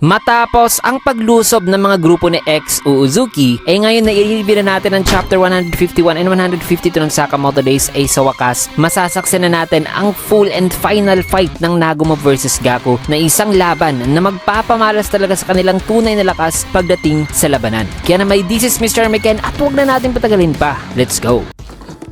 Matapos ang paglusob ng mga grupo ni X Uzuki, ngayon na i-review na natin ang chapter 151 and 152 ng Sakamoto Days ay sa wakas, masasaksan na natin ang full and final fight ng Nagumo versus Gaku na isang laban na magpapamalas talaga sa kanilang tunay na lakas pagdating sa labanan. Kaya naman, this is Mr. Meken at huwag na natin patagalin pa. Let's go!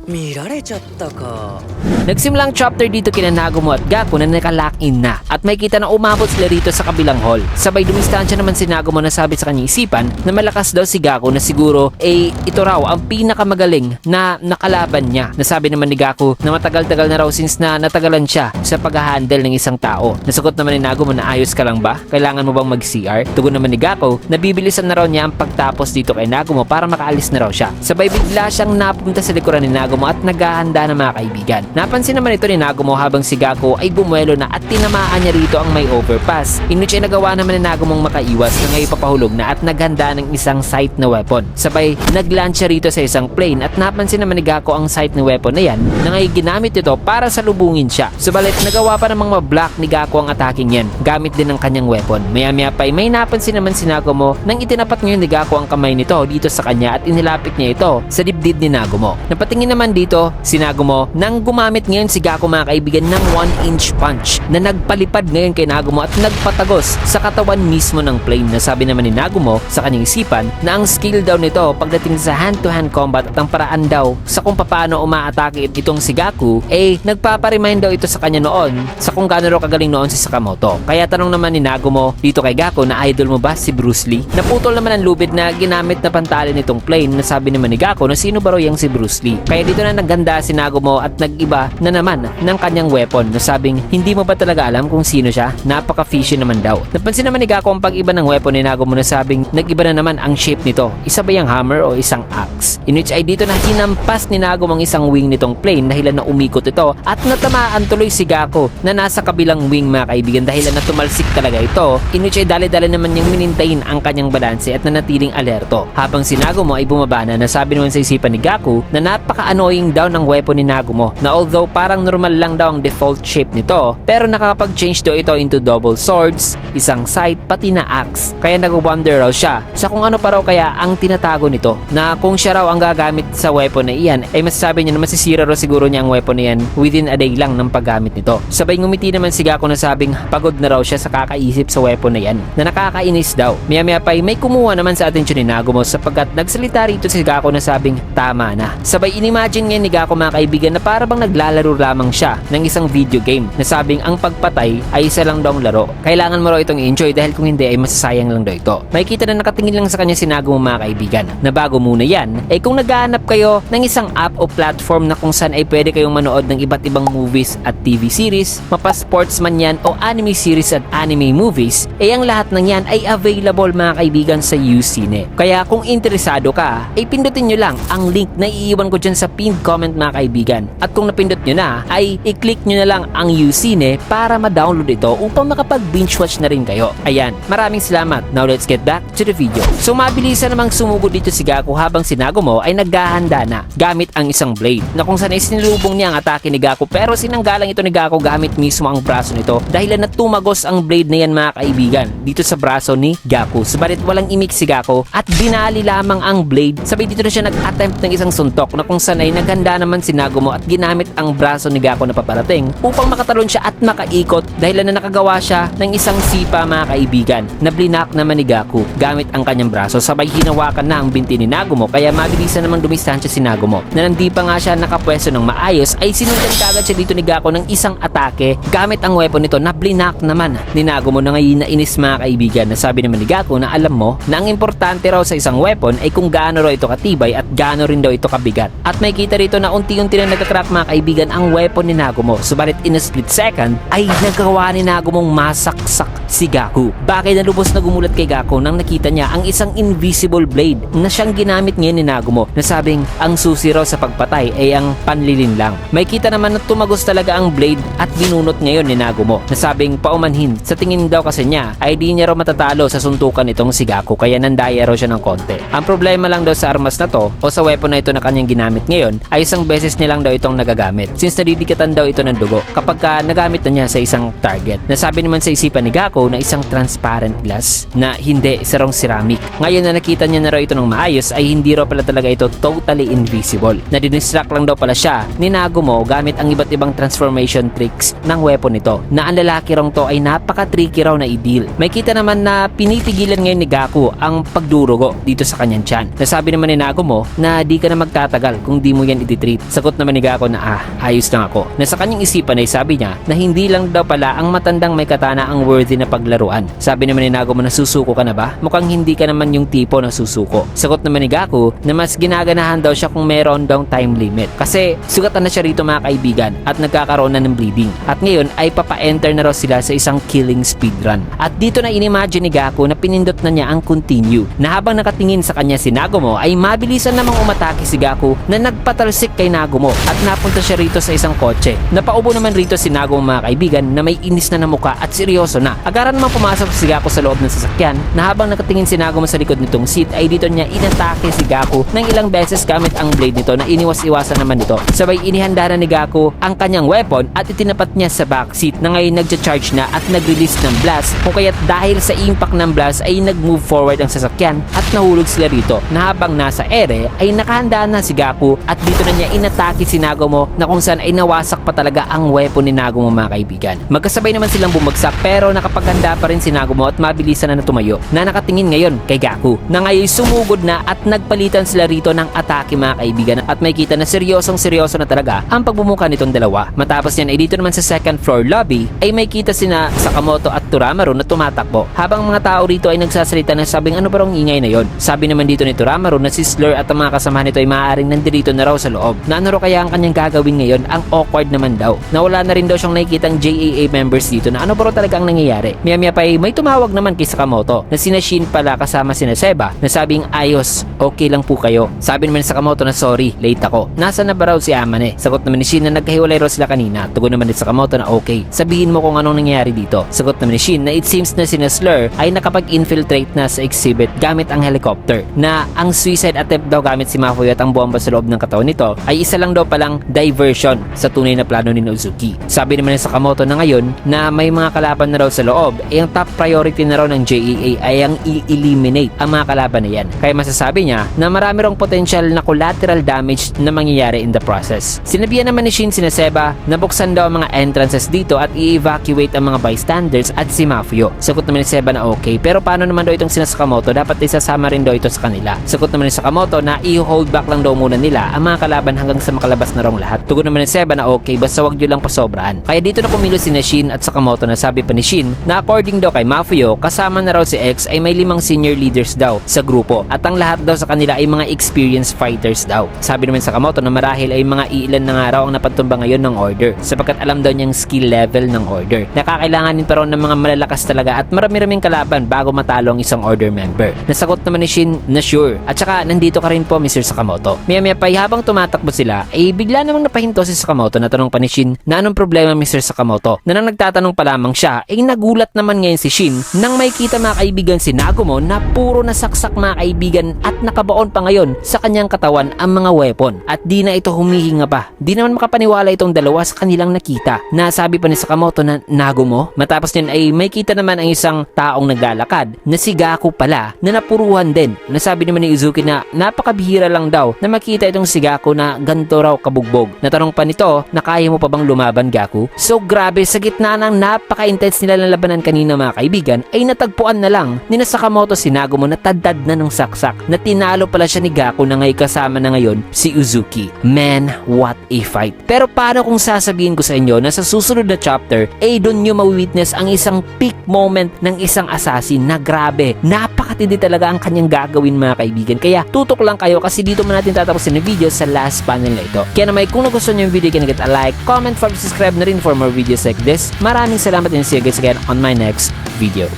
見られちゃったか。 Nagsimulang chapter dito kina Nagumo at Gaku na nakalock-in na at may kita na umabot sila rito sa kabilang hall. Sabay dumistansya naman si Nagumo na sabi sa kanyang isipan na malakas daw si Gaku na siguro ito raw ang pinakamagaling na nakalaban niya. Nasabi naman ni Gaku na matagal-tagal na raw since na natagalan siya sa pag-handle ng isang tao. Nasagot naman ni Nagumo na ayos ka lang ba? Kailangan mo bang mag-CR? Tugon naman ni Gaku na bibilisan na raw niya ang pagtapos dito kay Nagumo para makaalis na raw siya. Sabay bigla siyang napunta sa likuran ni Nagumo at naghahanda ng mga kaibigan. Napansin naman ito ni Nagumo habang si Gaku ay bumuelo na at tinamaan niya rito ang may overpass. Inuchi ay nagawa naman ni Nagumong makaiwas na ngayon papahulog na at naghanda ng isang sight na weapon. Sabay nag-land siya rito sa isang plane at napansin naman ni Gaku ang sight na weapon na yan na ngayon ginamit ito para salubungin siya. Subalit nagawa pa namang ma-block ni Gaku ang attacking yan gamit din ng kanyang weapon. Maya-maya pa may napansin naman si Nagumo nang itinapat ngayon ni Gaku ang kamay nito dito sa kanya at inilapit niya ito sa dibdib ni Nagumo. Napatingin naman dito si Nagumo nang gumamit ngayon si Gaku mga kaibigan ng 1-inch punch na nagpalipad ngayon kay Nagumo at nagpatagos sa katawan mismo ng plane. Nasabi naman ni Nagumo sa kanyang isipan na ang skill daw nito pagdating sa hand-to-hand combat at ang paraan daw sa kung paano umaatake itong si Gaku nagpaparemind daw ito sa kanya noon sa kung gaano raw kagaling noon si Sakamoto. Kaya tanong naman ni Nagumo dito kay Gaku na idol mo ba si Bruce Lee? Naputol naman ang lubid na ginamit na pantalin nitong plane. Nasabi naman ni Gaku na sino ba raw yung si Bruce Lee? Kaya dito na nagganda si Nagumo at nag-iba na naman ng kanyang weapon. Nasabing hindi mo ba talaga alam kung sino siya? Napaka-fishy naman daw. Napansin naman ni Gaku ang pag-iba ng weapon ni Nagumo na sabing nag-iba na naman ang shape nito. Isa ba yung hammer o isang axe? In which ay dito na hinampas ni Nagumo ang isang wing nitong plane dahilan na umikot ito at natamaan tuloy si Gaku na nasa kabilang wing mga kaibigan dahilan na tumalsik talaga ito. In which ay dali-dali naman niyang minintayin ang kanyang balanse at nanatiling alerto. Habang si Nagumo ay bumaba na, nasabi naman sa isipan ni Gaku na napaka-annoying daw ng weapon ni Nagumo na although parang normal lang daw ang default shape nito pero nakakapag-change daw ito into double swords, isang sight, pati na axe. Kaya nag-wonder raw siya sa kung ano pa raw kaya ang tinatago nito na kung siya raw ang gagamit sa weapon na iyan masasabi niya na masisira raw siguro niya ang weapon na yan within a day lang ng paggamit nito. Sabay ngumiti naman si Gaku na sabing pagod na raw siya sa kakaisip sa weapon na yan na nakakainis daw. Maya-maya pa may kumuha naman sa atensyon ni Nagumo sapagkat nagsalita rito si Gaku na sabing tama na. Sabay inimagine ngayon ni Gaku mga kaibigan na para bang naglalaro lamang siya ng isang video game na sabing ang pagpatay ay isa lang daw ang laro. Kailangan mo raw itong i-enjoy dahil kung hindi ay masasayang lang daw ito. Makikita na nakatingin lang sa kanya si Nagumo mga kaibigan na bago muna yan kung naghahanap kayo ng isang app o platform na kung saan ay pwede kayong manood ng iba't ibang movies at TV series, mapa-sports man yan o anime series at anime movies, ang lahat ng yan ay available mga kaibigan sa Ucine. Kaya kung interesado ka, pindutin nyo lang ang link na iiwan ko dyan sa pinned comment mga kaibigan. At kung napindot nyo na, ay i-click nyo na lang ang Ucine para ma-download ito upang makapag-binge watch na rin kayo. Ayan, maraming salamat. Now let's get back to the video. So mabilisan namang sumugod dito si Gaku habang si Nagumo ay naghahanda na gamit ang isang blade na kung saan ay sinilubong niya ang atake ni Gaku pero sinanggalang ito ni Gaku gamit mismo ang braso nito dahilan na tumagos ang blade na yan mga kaibigan dito sa braso ni Gaku. Subalit walang imik si Gaku at binali lamang ang blade. Sabay dito na siya nag-attempt ng isang suntok na kung saan ay naghanda naman si Nagumo at ginamit ang braso ni Gaku na paparating upang makatalon siya at makaikot dahilan na nakagawa siya ng isang sipa mga kaibigan na blinak naman ni Gaku gamit ang kanyang braso. Sabay hinawakan na ang binti ni Nagumo kaya mabilisan namang dumistansya si Nagumo na nandi pa nga siya nakapwesto ng maayos ay sinundan kagad siya dito ni Gaku ng isang atake gamit ang weapon nito na blinak naman ni Nagumo na ngayon nainis mga kaibigan. Nasabi naman ni Gaku na alam mo na ang importante raw sa isang weapon ay kung gaano raw ito katibay at gaano rin daw ito kabigat. At may kita rito na unti-unti na nagka-crack mga kaibigan ang weapon ni Nagumo. Subalit in a split second ay nagawa ni Nagumong masaksak si Gaku. Bakit na lubos na gumulat kay Gaku nang nakita niya ang isang invisible blade na siyang ginamit ngayon ni Nagumo. Nasabing ang susi raw sa pagpatay ay ang panlilin lang. May kita naman na tumagos talaga ang blade at binunot ngayon ni Nagumo. Nasabing paumanhin sa tingin daw kasi niya ay di niya raw matatalo sa suntukan itong si Gaku kaya nandaya raw siya ng konti. Ang problema lang daw sa armas na to o sa weapon na ito na kanyang ginamit ngayon ngayon ay isang beses nilang daw itong nagagamit since nadidikatan daw ito ng dugo kapag nagamit na niya sa isang target. Nasabi naman sa isipan ni Gaku na isang transparent glass na hindi, sarong ceramic. Ngayon na nakita niya na raw ito ng maayos ay hindi raw pala talaga ito totally invisible. Nadidistract lang daw pala siya ni Nagumo gamit ang iba't ibang transformation tricks ng weapon nito na ang lalaki rong to ay napaka-tricky raw na i-deal. May kita naman na pinitigilan ngayon ni Gaku ang pagdurugo dito sa kanyang tiyan. Nasabi naman ni Nagumo na di ka na magtatagal kung di mo yan i-treat. Sagot naman ni Gaku na ayos lang ako. Na sa kanyang isipan ay sabi niya na hindi lang daw pala ang matandang may katana ang worthy na paglaruan. Sabi naman ni Nagumo na susuko ka na ba? Mukhang hindi ka naman yung tipo na susuko. Sagot naman ni Gaku na mas ginaganahan daw siya kung meron daw time limit. Kasi sugatan na siya rito mga kaibigan at nagkakaroon na ng bleeding. At ngayon ay papa-enter na raw sila sa isang killing speedrun. At dito na inimagine ni Gaku na pinindot na niya ang continue. Na habang nakatingin sa kanya si Nagumo ay mabilisan namang umatake si Gaku na nagpatalsik kay Nagumo at napunta siya rito sa isang kotse. Napaubo naman rito si Nagumo mga kaibigan na may inis na muka at seryoso na. Agaran naman pumasok si Gaku sa loob ng sasakyan na habang nakatingin si Nagumo sa likod nitong seat ay dito niya inatake si Gaku ng ilang beses gamit ang blade nito na iniwas-iwasan naman nito. Sabay inihanda na ni Gaku ang kanyang weapon at itinapat niya sa backseat na ngayon nagcha-charge na at nag-release ng blast kung kaya't dahil sa impact ng blast ay nag-move forward ang sasakyan at nahulog sila rito na habang nasa ere ay nakahanda na si Gaku at dito na niya inatake si Nagumo na kung saan ay nawasak pa talaga ang weapon ni Nagumo mga kaibigan. Magkasabay naman silang bumagsak pero nakapaghanda pa rin si Nagumo at mabilisan na tumayo na nakatingin ngayon kay Gaku na ngayon sumugod na at nagpalitan sila rito ng atake mga kaibigan at may kita na seryoso na talaga ang pagbumuka nitong dalawa. Matapos yan ay dito naman sa second floor lobby ay may kita sina Sakamoto at Turamaru na tumatakbo habang mga tao rito ay nagsasalita na sabing ano ba rong ingay na yon. Sabi naman dito ni Turamaru na si Slur at ang mga kasamahan nito ay maaaring nandirito na raw sa loob. Na ano raw kaya ang kanyang gagawin ngayon? Ang awkward naman daw. Nawala na rin daw siyang nakikitang JAA members dito na ano ba raw talaga ang nangyayari. Maya pa ay may tumawag naman kay Sakamoto na sina Shin pala kasama sina Seba na sabing ayos, okay lang po kayo. Sabi naman ni Sakamoto na sorry, late ako. Nasa na ba raw si Amane? Sagot naman ni Shin na nagkahiwalay raw sila kanina. Tugon naman ni Sakamoto na okay. Sabihin mo kung anong nangyayari dito. Sagot naman ni Shin na it seems na sina Slur ay nakapag-infiltrate na sa exhibit gamit ang helicopter. Na ang suicide attempt daw gamit si Mafuyo at ang bomba sa loob ng katawan nito ay isa lang daw palang diversion sa tunay na plano ni Uzuki. Sabi naman ni Sakamoto na ngayon na may mga kalaban na raw sa loob ay ang top priority na raw ng JAA ay ang i-eliminate ang mga kalaban na yan. Kaya masasabi niya na marami rong potential na collateral damage na mangyayari in the process. Sinabihan naman ni Shin sina Seba na buksan daw ang mga entrances dito at i-evacuate ang mga bystanders at si Mafuyo. Sagot naman ni Seba na okay, pero paano naman daw itong sina Sakamoto? Dapat isasama rin daw ito sa kanila. Sagot naman ni Sakamoto na i-hold back lang daw muna nila ang mga kalaban hanggang sa makalabas na rong lahat. Tugon naman ni Seba na okay, basta wag nyo lang pasobrahan. Kaya dito na kumilos sina Shin at Sakamoto na sabi pa ni Shin na according daw kay Mafuyo, kasama na raw si X ay may 5 senior leaders daw sa grupo at ang lahat daw sa kanila ay mga experienced fighters daw. Sabi naman sa Sakamoto na marahil ay mga ilan na nga raw ang napatumba ngayon ng order sapagkat alam daw niyang skill level ng order. Nakakailanganin pa raw ng mga malalakas talaga at marami-raming kalaban bago matalo ang isang order member. Nasagot naman ni Shin na sure. At saka nandito ka rin po Mr. Sakamoto. Maya pa habang tumatakbo sila ay bigla namang napahinto si Sakamoto na tanong pa ni Shin na anong problema Mr. Sakamoto. Na nang nagtatanong pa lamang siya ay nagulat naman ngayon si Shin nang may kita mga kaibigan si Nagumo na puro nasaksak mga kaibigan at nakabaon pa ngayon sa kanyang katawan ang mga weapon at di na ito humihinga pa. Di naman makapaniwala itong dalawa sa kanilang nakita. Nasabi pa ni Sakamoto na Nagumo. Matapos din ay may kita naman ang isang taong naglalakad na si Gaku pala na napuruhan din. Nasabi naman ni Uzuki na napakabihira lang daw na makita itong si Gaku na ganito raw kabugbog. Natanong pa nito na kaya mo pa bang lumaban Gaku? So grabe, sa gitna ng napaka-intense nila ng labanan kanina mga kaibigan ay natagpuan na lang ni Sakamoto si Nagumo na tadtad na ng saksak na tinalo pala siya ni Gaku na ngay kasama na ngayon si Uzuki. Man, what a fight. Pero paano kung sasabihin ko sa inyo na sa susunod na chapter ay doon nyo mawitness ang isang peak moment ng isang assassin na grabe, napakatindi talaga ang kanyang gagawin mga kaibigan. Kaya tutok lang kayo kasi dito mo natin tatapusin yung video sa last panel na ito. Kaya naman kung nagustuhan nyo yung video, can get a like, comment, subscribe na rin for more videos like this. Maraming salamat and see you guys again on my next video.